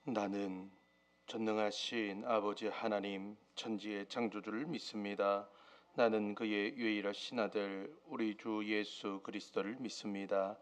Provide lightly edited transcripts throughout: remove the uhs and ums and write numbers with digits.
나는 전능하신 아버지 하나님 천지의 창조주를 믿습니다. 나는 그의 유일하신 아들 우리 주 예수 그리스도를 믿습니다.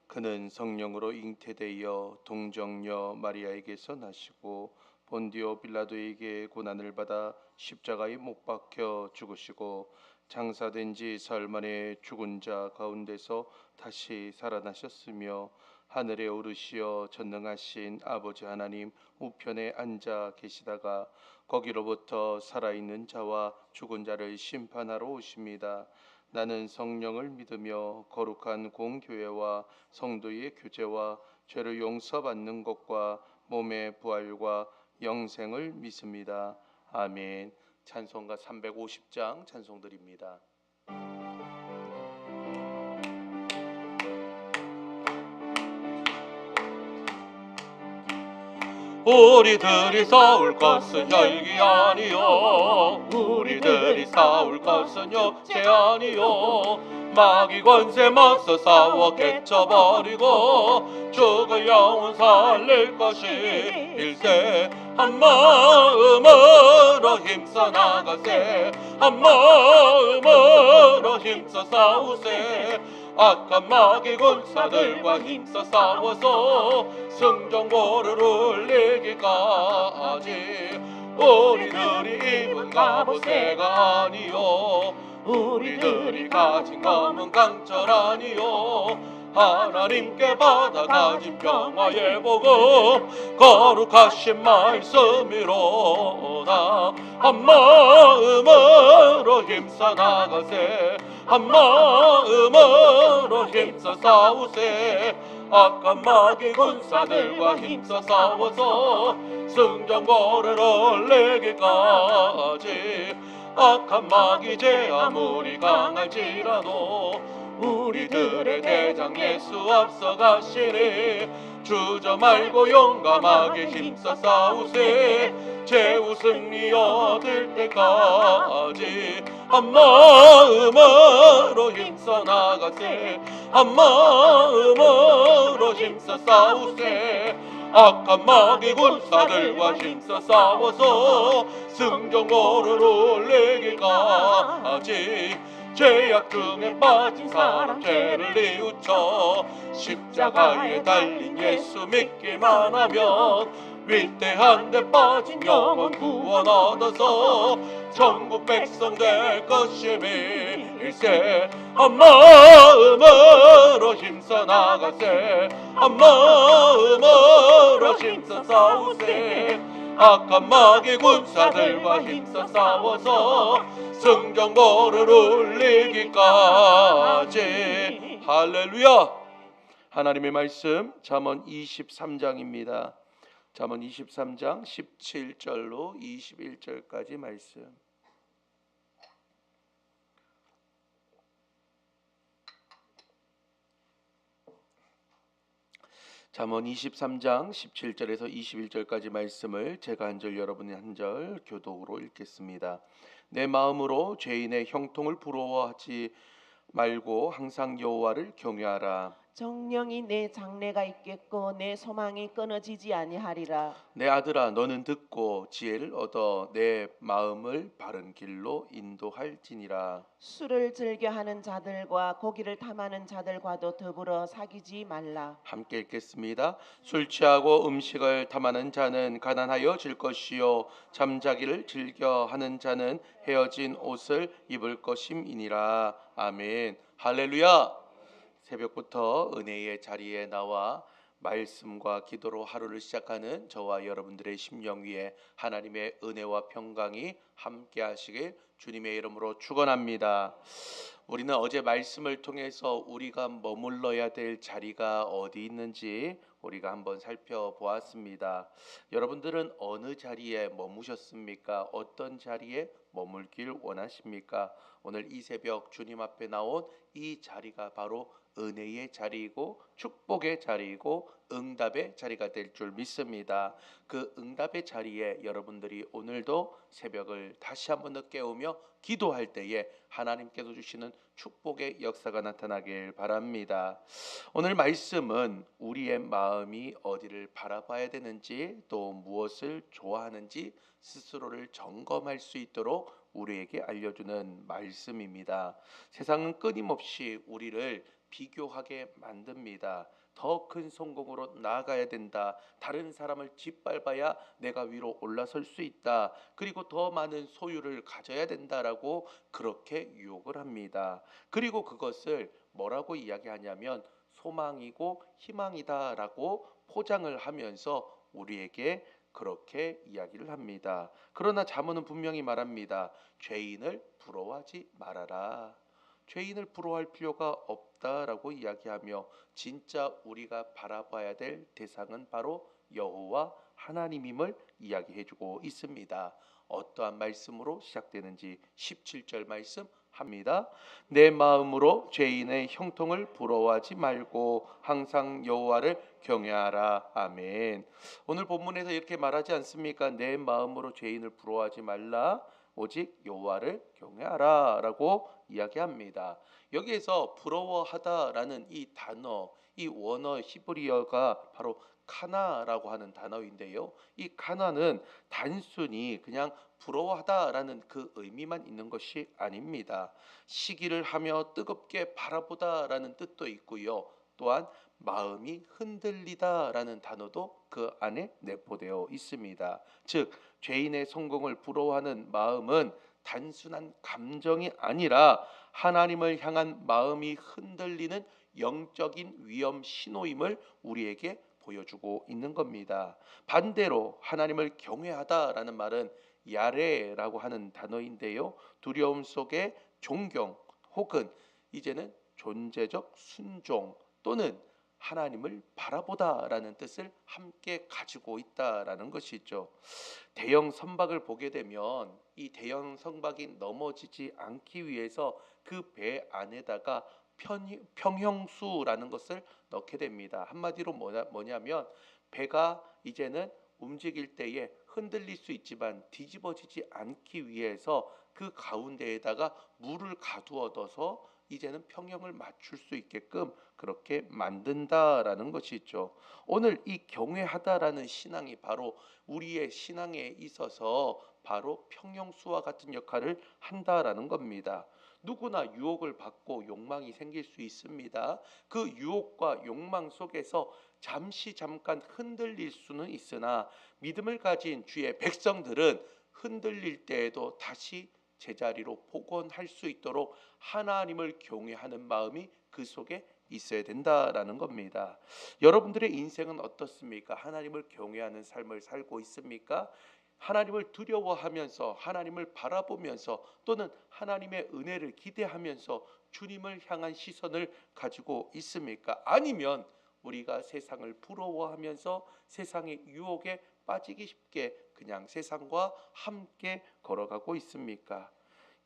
그는 성령으로 잉태되어 동정녀 마리아에게서 나시고 본디오 빌라도에게 고난을 받아 십자가에 못 박혀 죽으시고 장사된 지 사흘 만에 죽은 자 가운데서 다시 살아나셨으며 하늘에 오르시어 전능하신 아버지 하나님 우편에 앉아 계시다가 거기로부터 살아있는 자와 죽은 자를 심판하러 오십니다. 나는 성령을 믿으며 거룩한 공교회와 성도의 교제와 죄를 용서받는 것과 몸의 부활과 영생을 믿습니다. 아멘. 찬송가 350장 찬송드립니다. 우리들이 싸울 것은 혈기 아니요, 우리들이 싸울 것은 육체 아니요. 마귀 권세 맞서 싸워 깨쳐버리고 죽을 영혼 살릴 것이 일세. 한 마음으로 힘써 나가세, 한 마음으로 힘써 싸우세. 악한 마귀 군사들과 힘써 싸워서 승전고를 울리기까지. 우리들이 입은 갑옷새가 아니요, 우리들이 가진 검은 강철 아니요. 하나님께 받아가진 평화의 복음 거룩하신 말씀이로다. 한 마음으로 힘써 나가세, 한 마음으로 힘써 싸우세. 악한 마귀 군사들과 힘써 싸워서 승전고를 올리기까지. 악한 마귀 제 아무리 강할지라도 우리들의 대장 예수 앞서가시니 주저 말고 용감하게 힘써 싸우세. 최후 승리 얻을 때까지 한 마음으로 힘써 나가세, 한 마음으로 힘써 싸우세. 악한 마귀 군사들과 힘써 싸워서 승전고를 올리기까지. 죄악 중에 빠진 사람 죄를 뉘우쳐 십자가에 달린 예수 믿기만 하면 위대한 데 빠진 영혼 구원 얻어서 천국 백성 될 것임이 일세. 한 마음으로 힘써 나가세, 한 마음으로 힘써 싸우세. 악한 마귀 군사들과 힘써 싸워서 승전고를 울리기까지. 할렐루야. 하나님의 말씀 잠언 23장입니다. 잠언 23장 17절로 21절까지 말씀. 잠언 23장 17절에서 21절까지 말씀을 제가 한 절 여러분이 한 절 교독으로 읽겠습니다. 내 마음으로 죄인의 형통을 부러워하지 말고 항상 여호와를 경외하라. 정령이 내 장래가 있겠고 내 소망이 끊어지지 아니하리라. 내 아들아 너는 듣고 지혜를 얻어 내 마음을 바른 길로 인도할지니라. 술을 즐겨하는 자들과 고기를 탐하는 자들과도 더불어 사귀지 말라. 함께 읽겠습니다. 술 취하고 음식을 탐하는 자는 가난하여 질 것이요 잠자기를 즐겨하는 자는 헤어진 옷을 입을 것임이니라. 아멘. 할렐루야. 새벽부터 은혜의 자리에 나와 말씀과 기도로 하루를 시작하는 저와 여러분들의 심령 위에 하나님의 은혜와 평강이 함께 하시길 주님의 이름으로 축원합니다. 우리는 어제 말씀을 통해서 우리가 머물러야 될 자리가 어디 있는지 우리가 한번 살펴보았습니다. 여러분들은 어느 자리에 머무셨습니까? 어떤 자리에 머물길 원하십니까? 오늘 이 새벽 주님 앞에 나온 이 자리가 바로 은혜의 자리이고 축복의 자리이고 응답의 자리가 될 줄 믿습니다. 그 응답의 자리에 여러분들이 오늘도 새벽을 다시 한번 더 깨우며 기도할 때에 하나님께서 주시는 축복의 역사가 나타나길 바랍니다. 오늘 말씀은 우리의 마음이 어디를 바라봐야 되는지 또 무엇을 좋아하는지 스스로를 점검할 수 있도록 우리에게 알려주는 말씀입니다. 세상은 끊임없이 우리를 비교하게 만듭니다. 더 큰 성공으로 나아가야 된다. 다른 사람을 짓밟아야 내가 위로 올라설 수 있다. 그리고 더 많은 소유를 가져야 된다라고 그렇게 유혹을 합니다. 그리고 그것을 뭐라고 이야기하냐면 소망이고 희망이다라고 포장을 하면서 우리에게 그렇게 이야기를 합니다. 그러나 잠언은 분명히 말합니다. 죄인을 부러워하지 말아라. 죄인을 부러워할 필요가 없다라고 이야기하며 진짜 우리가 바라봐야 될 대상은 바로 여호와 하나님임을 이야기해주고 있습니다. 어떠한 말씀으로 시작되는지 17절 말씀 합니다. 내 마음으로 죄인의 형통을 부러워하지 말고 항상 여호와를 경외하라. 아멘. 오늘 본문에서 이렇게 말하지 않습니까? 내 마음으로 죄인을 부러워하지 말라. 오직 여호와를 경외하라 라고 이야기합니다. 여기에서 부러워하다라는 이 단어, 이 원어 히브리어가 바로 카나라고 하는 단어인데요. 이 카나는 단순히 그냥 부러워하다라는 그 의미만 있는 것이 아닙니다. 시기를 하며 뜨겁게 바라보다라는 뜻도 있고요. 또한 마음이 흔들리다라는 단어도 그 안에 내포되어 있습니다. 즉 죄인의 성공을 부러워하는 마음은 단순한 감정이 아니라 하나님을 향한 마음이 흔들리는 영적인 위험 신호임을 우리에게 보여주고 있는 겁니다. 반대로 하나님을 경외하다라는 말은 야레라고 하는 단어인데요. 두려움 속에 존경 혹은 이제는 존재적 순종 또는 하나님을 바라보다라는 뜻을 함께 가지고 있다라는 것이죠. 대형 선박을 보게 되면 이 대형 선박이 넘어지지 않기 위해서 그 배 안에다가 평형수라는 것을 넣게 됩니다. 한마디로 뭐냐면 배가 이제는 움직일 때에 흔들릴 수 있지만 뒤집어지지 않기 위해서 그 가운데에다가 물을 가두어둬서 이제는 평형을 맞출 수 있게끔 그렇게 만든다라는 것이죠. 오늘 이 경외하다라는 신앙이 바로 우리의 신앙에 있어서 바로 평형수와 같은 역할을 한다라는 겁니다. 누구나 유혹을 받고 욕망이 생길 수 있습니다. 그 유혹과 욕망 속에서 잠깐 흔들릴 수는 있으나 믿음을 가진 주의 백성들은 흔들릴 때에도 다시 제자리로 복원할 수 있도록 하나님을 경외하는 마음이 그 속에 있어야 된다라는 겁니다. 여러분들의 인생은 어떻습니까? 하나님을 경외하는 삶을 살고 있습니까? 하나님을 두려워하면서 하나님을 바라보면서 또는 하나님의 은혜를 기대하면서 주님을 향한 시선을 가지고 있습니까? 아니면 우리가 세상을 부러워하면서 세상의 유혹에 빠지기 쉽게 그냥 세상과 함께 걸어가고 있습니까?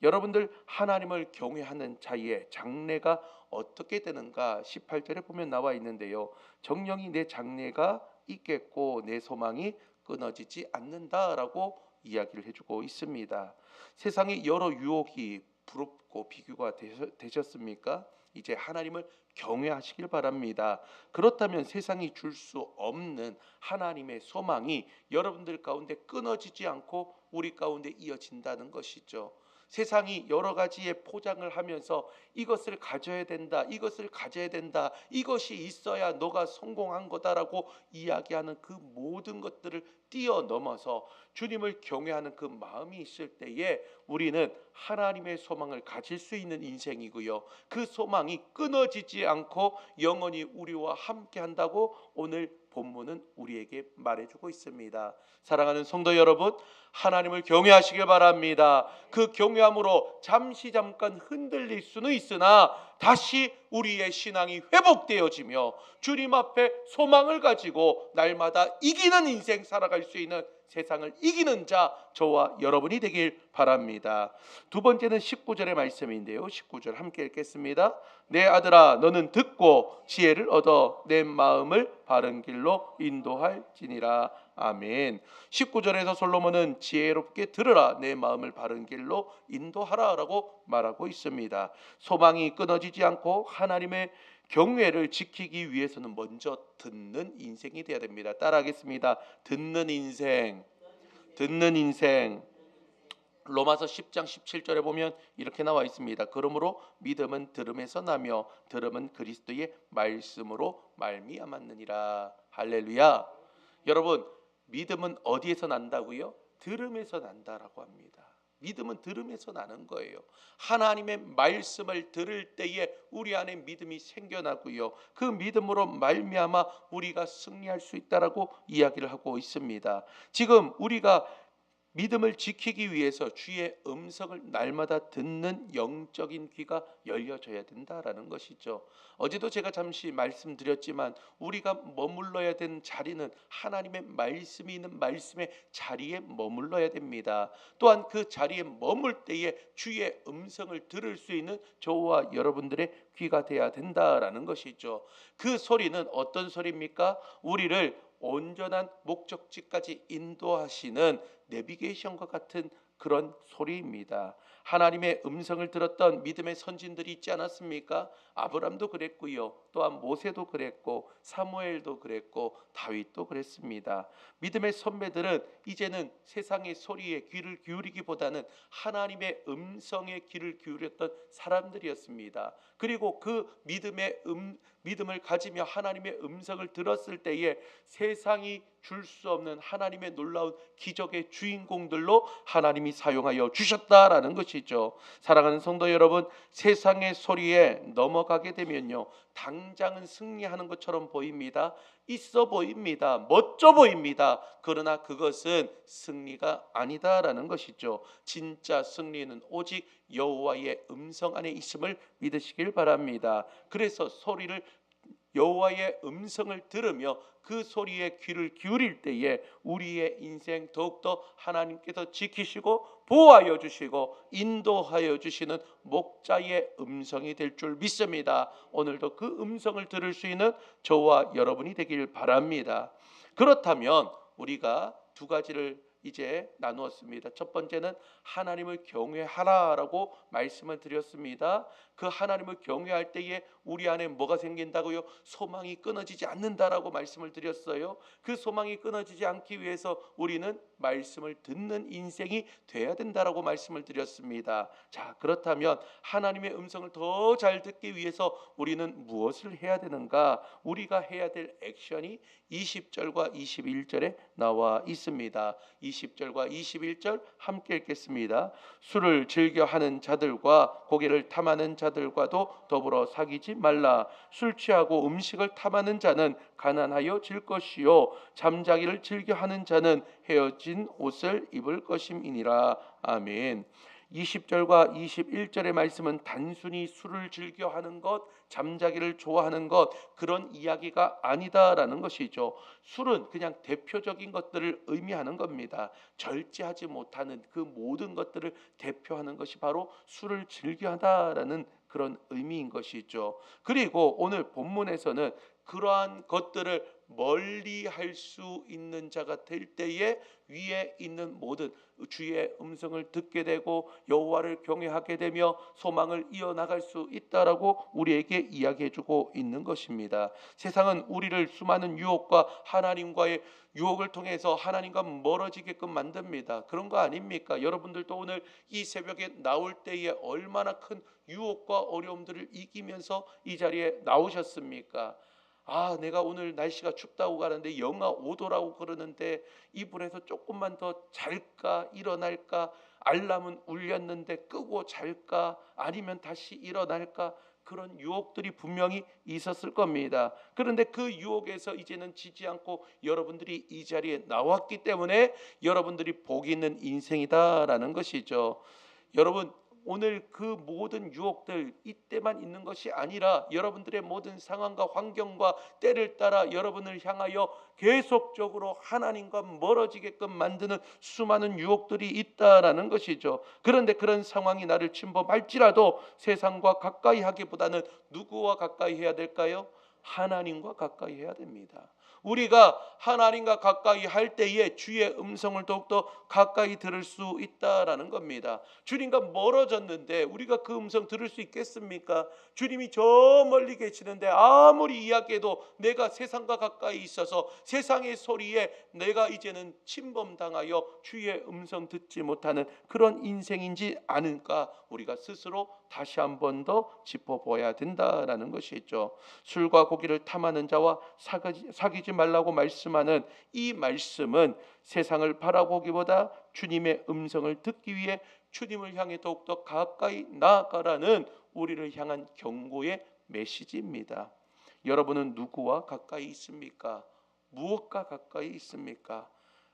여러분들 하나님을 경외하는 자의 장래가 어떻게 되는가 18절에 보면 나와 있는데요. 정령이 내 장래가 있겠고 내 소망이 끊어지지 않는다라고 이야기를 해주고 있습니다. 세상의 여러 유혹이 부럽고 비교가 되셨습니까? 이제 하나님을 경외하시길 바랍니다. 그렇다면 세상이 줄 수 없는 하나님의 소망이 여러분들 가운데 끊어지지 않고 우리 가운데 이어진다는 것이죠. 세상이 여러 가지의 포장을 하면서 이것을 가져야 된다, 이것을 가져야 된다, 이것이 있어야 너가 성공한 거다라고 이야기하는 그 모든 것들을 뛰어넘어서 주님을 경외하는 그 마음이 있을 때에 우리는 하나님의 소망을 가질 수 있는 인생이고요. 그 소망이 끊어지지 않고 영원히 우리와 함께 한다고 오늘 본문은 우리에게 말해주고 있습니다. 사랑하는 성도 여러분, 하나님을 경외하시길 바랍니다. 그 경외함으로 잠깐 흔들릴 수는 있으나 다시 우리의 신앙이 회복되어지며 주님 앞에 소망을 가지고 날마다 이기는 인생 살아갈 수 있는 세상을 이기는 자 저와 여러분이 되길 바랍니다. 두 번째는 19절의 말씀인데요. 19절 함께 읽겠습니다. 내 아들아 너는 듣고 지혜를 얻어 내 마음을 바른 길로 인도할지니라. 아멘. 19절에서 솔로몬은 지혜롭게 들으라 내 마음을 바른 길로 인도하라라고 말하고 있습니다. 소망이 끊어지지 않고 하나님의 경외를 지키기 위해서는 먼저 듣는 인생이 되어야 됩니다. 따라하겠습니다. 듣는 인생. 듣는 인생. 로마서 10장 17절에 보면 이렇게 나와 있습니다. 그러므로 믿음은 들음에서 나며 들음은 그리스도의 말씀으로 말미암았느니라. 할렐루야. 여러분, 믿음은 어디에서 난다고요? 들음에서 난다라고 합니다. 믿음은 들음에서 나는 거예요. 하나님의 말씀을 들을 때에 우리 안에 믿음이 생겨나고요. 그 믿음으로 말미암아 우리가 승리할 수 있다라고 이야기를 하고 있습니다. 지금 우리가 믿음을 지키기 위해서 주의 음성을 날마다 듣는 영적인 귀가 열려져야 된다라는 것이죠. 어제도 제가 잠시 말씀드렸지만 우리가 머물러야 되는 자리는 하나님의 말씀이 있는 말씀의 자리에 머물러야 됩니다. 또한 그 자리에 머물 때에 주의 음성을 들을 수 있는 저와 여러분들의 귀가 돼야 된다라는 것이죠. 그 소리는 어떤 소리입니까? 우리를 온전한 목적지까지 인도하시는 내비게이션과 같은 그런 소리입니다. 하나님의 음성을 들었던 믿음의 선진들이 있지 않았습니까? 아브람도 그랬고요. 또한 모세도 그랬고 사무엘도 그랬고 다윗도 그랬습니다. 믿음의 선배들은 이제는 세상의 소리에 귀를 기울이기보다는 하나님의 음성에 귀를 기울였던 사람들이었습니다. 그리고 그 믿음을 가지며 하나님의 음성을 들었을 때에 세상이 줄 수 없는 하나님의 놀라운 기적의 주인공들로 하나님이 사용하여 주셨다라는 것이죠. 사랑하는 성도 여러분, 세상의 소리에 넘어가게 되면요, 당장은 승리하는 것처럼 보입니다. 있어 보입니다. 멋져 보입니다. 그러나 그것은 승리가 아니다라는 것이죠. 진짜 승리는 오직 여호와의 음성 안에 있음을 믿으시길 바랍니다. 그래서 소리를 여호와의 음성을 들으며 그 소리에 귀를 기울일 때에 우리의 인생 더욱더 하나님께서 지키시고 보호하여 주시고 인도하여 주시는 목자의 음성이 될 줄 믿습니다. 오늘도 그 음성을 들을 수 있는 저와 여러분이 되길 바랍니다. 그렇다면 우리가 두 가지를 이제 나누었습니다. 첫 번째는 하나님을 경외하라라고 말씀을 드렸습니다. 그 하나님을 경외할 때에 우리 안에 뭐가 생긴다고요? 소망이 끊어지지 않는다라고 말씀을 드렸어요. 그 소망이 끊어지지 않기 위해서 우리는 말씀을 듣는 인생이 돼야 된다라고 말씀을 드렸습니다. 자, 그렇다면 하나님의 음성을 더 잘 듣기 위해서 우리는 무엇을 해야 되는가? 우리가 해야 될 액션이 20절과 21절에 나와 있습니다. 20절과 21절 함께 읽겠습니다. 술을 즐겨 하는 자들과 고기를 탐하는 자들과도 더불어 사귀지 말라. 술 취하고 음식을 탐하는 자는 가난하여 질 것이요 잠자기를 즐겨 하는 자는 헤어진 옷을 입을 것임이니라. 아멘. 20절과 21절의 말씀은 단순히 술을 즐겨 하는 것, 잠자기를 좋아하는 것, 그런 이야기가 아니다라는 것이죠. 술은 그냥 대표적인 것들을 의미하는 겁니다. 절제하지 못하는 그 모든 것들을 대표하는 것이 바로 술을 즐겨하다라는 그런 의미인 것이죠. 그리고 오늘 본문에서는 그러한 것들을 멀리 할 수 있는 자가 될 때에 위에 있는 모든 주의 음성을 듣게 되고 여호와를 경외하게 되며 소망을 이어나갈 수 있다라고 우리에게 이야기해주고 있는 것입니다. 세상은 우리를 수많은 유혹과 하나님과의 유혹을 통해서 하나님과 멀어지게끔 만듭니다. 그런 거 아닙니까? 여러분들도 오늘 이 새벽에 나올 때에 얼마나 큰 유혹과 어려움들을 이기면서 이 자리에 나오셨습니까? 아, 내가 오늘 날씨가 춥다고 가는데 영하 5도라고 그러는데 이불에서 조금만 더 잘까 일어날까, 알람은 울렸는데 끄고 잘까 아니면 다시 일어날까, 그런 유혹들이 분명히 있었을 겁니다. 그런데 그 유혹에서 이제는 지지 않고 여러분들이 이 자리에 나왔기 때문에 여러분들이 복이 있는 인생이다라는 것이죠. 여러분, 오늘 그 모든 유혹들 이때만 있는 것이 아니라 여러분들의 모든 상황과 환경과 때를 따라 여러분을 향하여 계속적으로 하나님과 멀어지게끔 만드는 수많은 유혹들이 있다라는 것이죠. 그런데 그런 상황이 나를 침범할지라도 세상과 가까이 하기보다는 누구와 가까이 해야 될까요? 하나님과 가까이 해야 됩니다. 우리가 하나님과 가까이 할 때에 주의 음성을 더욱더 가까이 들을 수 있다라는 겁니다. 주님과 멀어졌는데 우리가 그 음성 들을 수 있겠습니까? 주님이 저 멀리 계시는데 아무리 이야기해도 내가 세상과 가까이 있어서 세상의 소리에 내가 이제는 침범당하여 주의 음성 듣지 못하는 그런 인생인지 아는가, 우리가 스스로 다시 한 번 더 짚어보아야 된다라는 것이죠. 술과 고기를 탐하는 자와 사귀지 말라고 말씀하는 이 말씀은 세상을 바라보기보다 주님의 음성을 듣기 위해 주님을 향해 더욱더 가까이 나아가라는 우리를 향한 경고의 메시지입니다. 여러분은 누구와 가까이 있습니까? 무엇과 가까이 있습니까?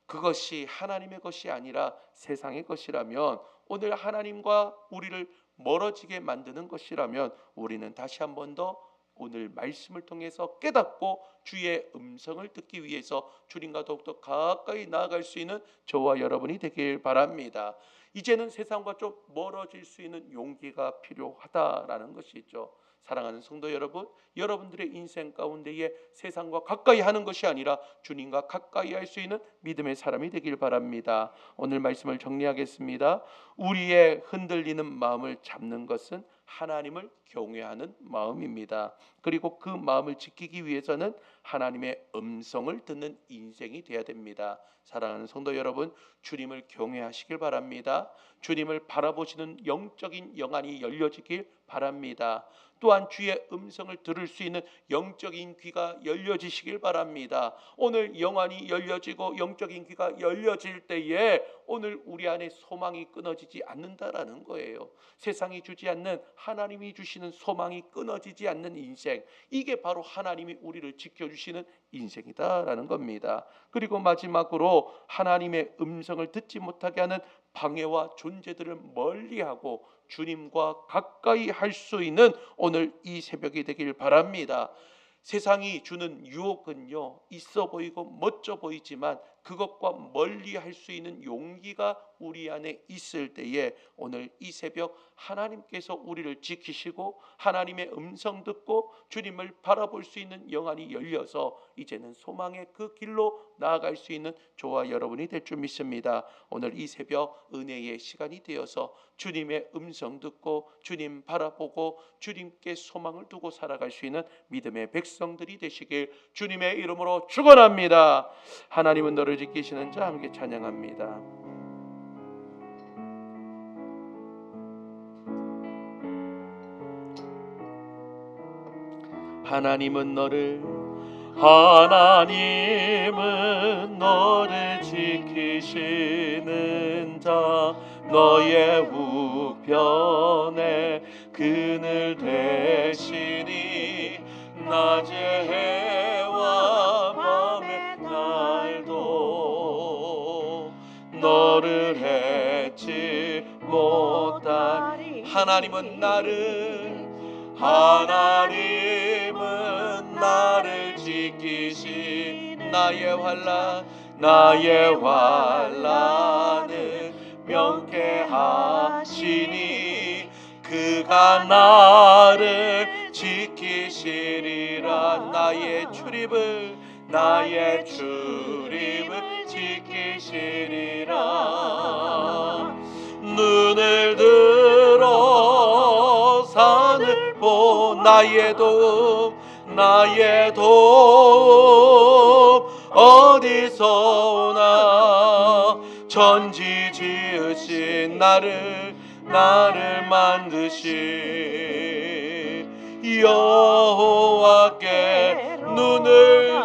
그것이 하나님의 것이 아니라 세상의 것이라면, 오늘 하나님과 우리를 멀어지게 만드는 것이라면 우리는 다시 한 번 더 오늘 말씀을 통해서 깨닫고 주의 음성을 듣기 위해서 주님과 더욱더 가까이 나아갈 수 있는 저와 여러분이 되길 바랍니다. 이제는 세상과 좀 멀어질 수 있는 용기가 필요하다라는 것이죠. 사랑하는 성도 여러분, 여러분들의 인생 가운데에 세상과 가까이 하는 것이 아니라 주님과 가까이 할 수 있는 믿음의 사람이 되길 바랍니다. 오늘 말씀을 정리하겠습니다. 우리의 흔들리는 마음을 잡는 것은 하나님을 경외하는 마음입니다. 그리고 그 마음을 지키기 위해서는 하나님의 음성을 듣는 인생이 되어야 됩니다. 사랑하는 성도 여러분, 주님을 경외하시길 바랍니다. 주님을 바라보시는 영적인 영안이 열려지길 바랍니다. 또한 주의 음성을 들을 수 있는 영적인 귀가 열려지시길 바랍니다. 오늘 영안이 열려지고 영적인 귀가 열려질 때에 오늘 우리 안에 소망이 끊어지지 않는다라는 거예요. 세상이 주지 않는 하나님이 주시는 소망이 끊어지지 않는 인생, 이게 바로 하나님이 우리를 지켜주시는 인생이다라는 겁니다. 그리고 마지막으로 하나님의 음성을 듣지 못하게 하는 방해와 존재들을 멀리하고 주님과 가까이 할 수 있는 오늘 이 새벽이 되길 바랍니다. 세상이 주는 유혹은요, 있어 보이고 멋져 보이지만 그것과 멀리 할 수 있는 용기가 우리 안에 있을 때에 오늘 이 새벽 하나님께서 우리를 지키시고 하나님의 음성 듣고 주님을 바라볼 수 있는 영안이 열려서 이제는 소망의 그 길로 나아갈 수 있는 저와 여러분이 될 줄 믿습니다. 오늘 이 새벽 은혜의 시간이 되어서 주님의 음성 듣고 주님 바라보고 주님께 소망을 두고 살아갈 수 있는 믿음의 백성들이 되시길 주님의 이름으로 축원합니다. 하나님은 너를 지키시는 자 함께 찬양합니다. 하나님은 너를 지키시는 자, 너의 우편에 그늘 되시니 낮의 해와 밤의 날도 너를 해치 못하리. 하나님은 나를 지키시. 나의 환난을 명쾌하시니 그가 나를 지키시리라. 나의 출입을 지키시리라. 눈을 들어 산을 보. 나의 도움 어디서 오나. 천지 지으신 나를 만드신 여호와께 눈을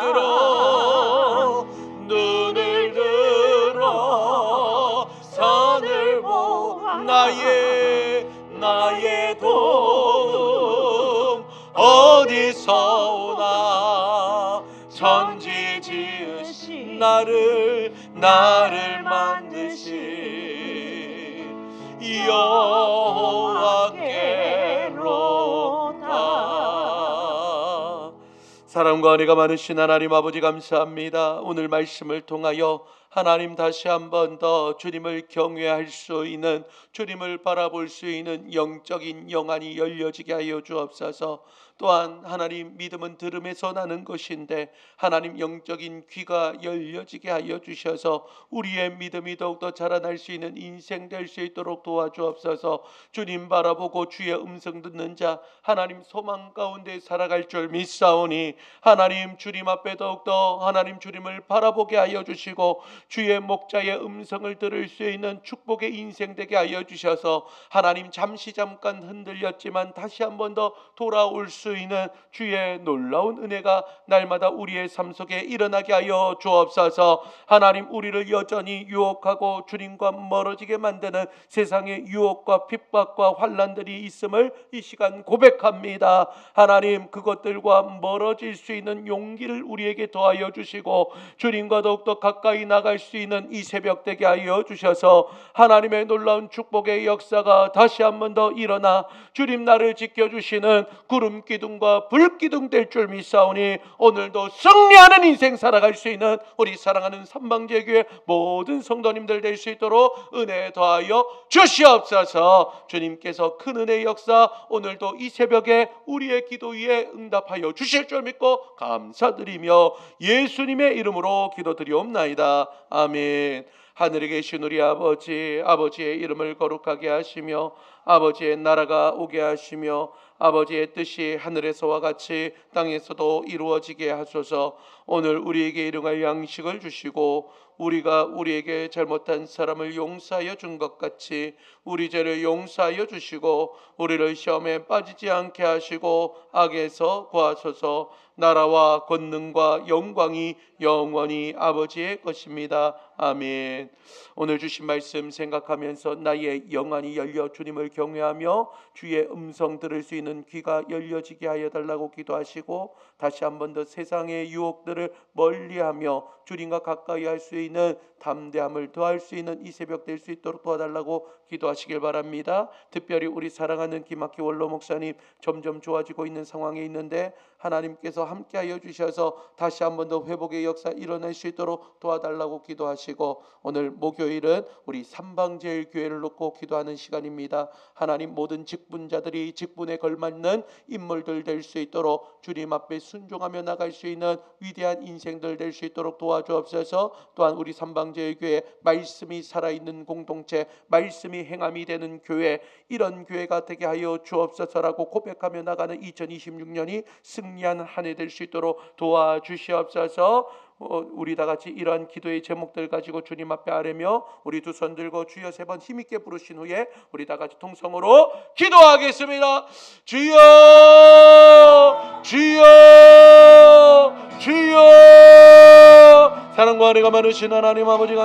들어 산을 보. 나의 도움 어디서 오나. 천지 지으신 나를 만드신 여호와께로다. 사랑과 은혜가 많으신 하나님 아버지 감사합니다. 오늘 말씀을 통하여 하나님 다시 한 번 더 주님을 경외할 수 있는, 주님을 바라볼 수 있는 영적인 영안이 열려지게 하여 주옵소서. 또한 하나님, 믿음은 들음에서 나는 것인데 하나님 영적인 귀가 열려지게 하여 주셔서 우리의 믿음이 더욱더 자라날 수 있는 인생 될 수 있도록 도와주옵소서. 주님 바라보고 주의 음성 듣는 자, 하나님 소망 가운데 살아갈 줄 믿사오니 하나님 주님 앞에 더욱더 하나님 주님을 바라보게 하여 주시고 주의 목자의 음성을 들을 수 있는 축복의 인생 되게 하여 주셔서 하나님 잠깐 흔들렸지만 다시 한 번 더 돌아올 수 있는 주의 놀라운 은혜가 날마다 우리의 삶 속에 일어나게 하여 주옵소서. 하나님, 우리를 여전히 유혹하고 주님과 멀어지게 만드는 세상의 유혹과 핍박과 환난들이 있음을 이 시간 고백합니다. 하나님, 그것들과 멀어질 수 있는 용기를 우리에게 더하여 주시고 주님과 더욱더 가까이 나갈 수 있는 이 새벽 되게 하여 주셔서 하나님의 놀라운 축복의 역사가 다시 한 번 더 일어나 주님 나를 지켜주시는 구름 기둥과 불 기둥 될 줄 믿사오니 오늘도 승리하는 인생 살아갈 수 있는 우리 사랑하는 삼방제교회 모든 성도님들 될 수 있도록 은혜 더하여 주시옵소서. 주님께서 큰 은혜의 역사 오늘도 이 새벽에 우리의 기도 위에 응답하여 주실 줄 믿고 감사드리며 예수님의 이름으로 기도드리옵나이다. 아멘. 하늘에 계신 우리 아버지, 아버지의 이름을 거룩하게 하시며 아버지의 나라가 오게 하시며 아버지의 뜻이 하늘에서와 같이 땅에서도 이루어지게 하소서. 오늘 우리에게 일용할 양식을 주시고 우리가 우리에게 잘못한 사람을 용서하여 준 것 같이 우리 죄를 용서하여 주시고 우리를 시험에 빠지지 않게 하시고 악에서 구하소서. 나라와 권능과 영광이 영원히 아버지의 것입니다. 아멘. 오늘 주신 말씀 생각하면서 나의 영안이 열려 주님을 경외하며 주의 음성 들을 수 있는 귀가 열려지게 하여 달라고 기도하시고 다시 한 번 더 세상의 유혹들을 멀리하며 주님과 가까이 할 수 있는 담대함을 더할 수 있는 이 새벽 될 수 있도록 도와달라고 기도하시길 바랍니다. 특별히 우리 사랑하는 김학기 원로 목사님 점점 좋아지고 있는 상황에 있는데 하나님께서 함께하여 주셔서 다시 한 번 더 회복의 역사 일어날 수 있도록 도와달라고 기도하시고 오늘 목요일은 우리 삼방제일교회를 놓고 기도하는 시간입니다. 하나님, 모든 직분자들이 직분에 걸맞는 인물들 될 수 있도록 주님 앞에 순종하며 나갈 수 있는 위대한 인생들 될 수 있도록 도와주옵소서. 또한 우리 삼방제일교회 말씀이 살아있는 공동체, 말씀이 행함이 되는 교회, 이런 교회가 되게 하여 주옵소서라고 고백하며 나가는 2026년이 승리한 한 해 될 수 있도록 도와주시옵소서. 우리 다 같이 이러한 기도의 제목들 가지고 주님 앞에 아뢰며 우리 두 손 들고 주여 세 번 힘있게 부르신 후에 우리 다 같이 통성으로 기도하겠습니다. 주여 주여 주여. 사랑과 은혜가 많으신 하나님 아버지가